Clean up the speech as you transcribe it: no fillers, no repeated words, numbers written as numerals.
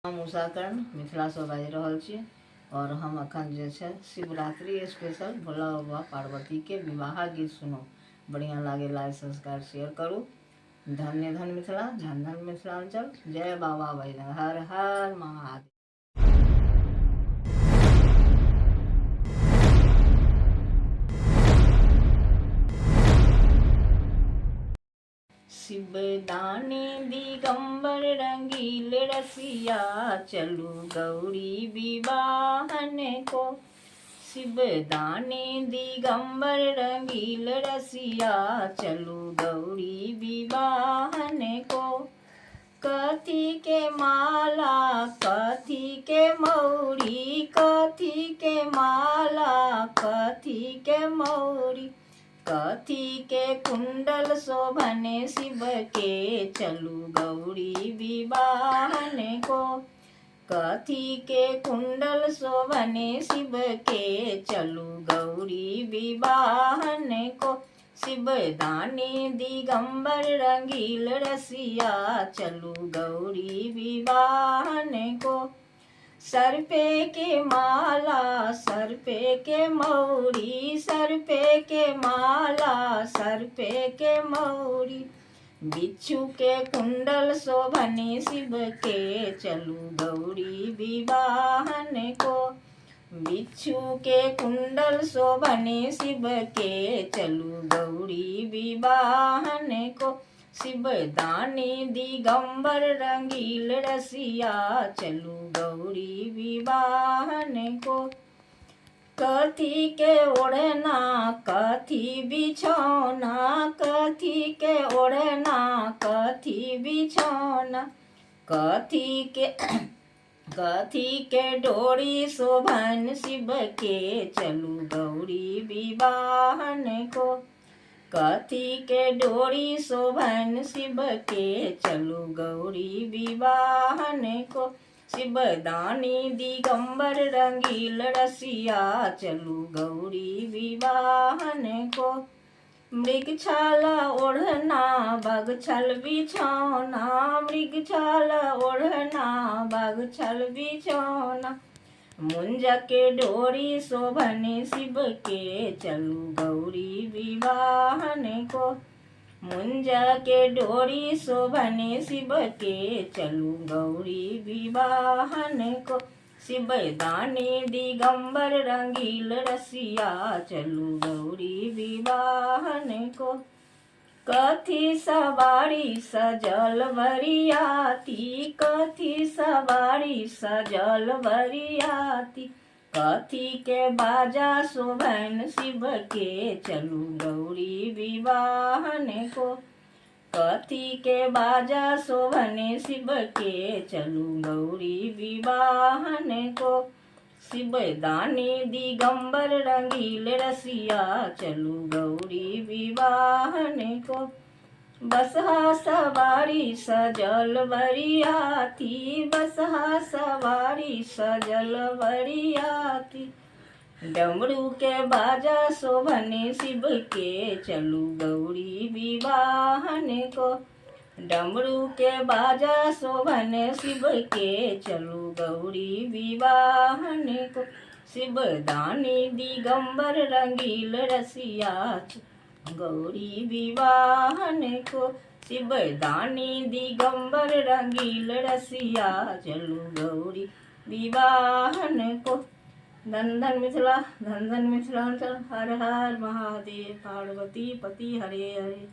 हम उषाकर्ण मिथिला से बाजि रहल छी और हम अखन जे छै शिवरात्रि स्पेशल भोला बाबा पार्वती के विवाह गीत सुनो। बढ़िया लागे लाइक सब्सक्राइब शेयर करू। धन्य धन मिथिला, धन धन मिथिलांचल। जय बाबा बैद्यनाथ, हर हर महादेव। शिवदानी दिगंबर रंगील रसिया, चलू गौरी विवाहन को। शिवदानी दिगंबर रंगील रसिया, चलू गौरी विवाहन को। कथी के माला कथी के मौरी, कथी के माला कथी के मौरी, कथी के कुंडल शोभने शिव के, चलू गौरी विवाहन को। कथी के कुंडल शोभने शिव के, चलू गौरी विवाहन को। शिवदानी दिगंबर रंगील रसिया, चलू गौरी विवाहन को। सर पे के माला सर पे के मौरी, सर पे के माला सर पे के मौरी, बिच्छू के कुंडल शोभने शिव के, चलू गौरी विवाहन को। बिच्छू के कुंडल शोभने शिव के, चलू गौरी विवाहन को। शिवदानी दिगंबर रंगील रसिया, चलू गौरी विवाहन को। कथी के ओढ़ना कथी बिछौना, कथी के ओढ़ना कथी बिछौना, कथी के डोरी शोभन शिव के, चलू गौरी विवाहन को। कथी के डोरी शोभन शिव के, चलू गौरी विवाहन को। शिवदानी दिगंबर रंगील रसिया, चलू गौरी विवाहन को। मृगछाला ओढ़ना बगछल बिछौना, मृगछाला ओढ़ना बगछल बिछौना, मुंजा के डोरी शोभने शिव के, चलू गौरी विवाहन को। मुंजा के डोरी शोभने शिव के, चलू गौरी विवाहन को। शिवदानी दिगंबर रंगील रसिया, चलू गौरी विवाहन को। कथी सवारी सजल बरियाती, कथी सवारी सजल बरियाती, कथी के बाजा शोभन शिव के, चलू गौरी विवाहन को। कथी के बाजा शोभने शिव के, चलू गौरी विवाहन को। शिवदानी दिगंबर रंगील रसिया, चलू गौरी विवाहन को। बसहा सवारी सजल बरियाती, बसहा सवारी सजल बरियाती, डमरू के बाजा शोभने शिव के, चलू गौरी विवाहन को। डमरू के बाजा शोभने शिव के, चलू गौरी विवाहन को। शिवदानी दिगंबर रंगील रसिया, गौरी विवाहन को। शिवदानी दिगंबर रंगील रसिया, चलू गौरी विवाहन को। धन धन मिथिला, धन धन मिथिलांचल। हर हर महादेव। पार्वती पति हरे हरे।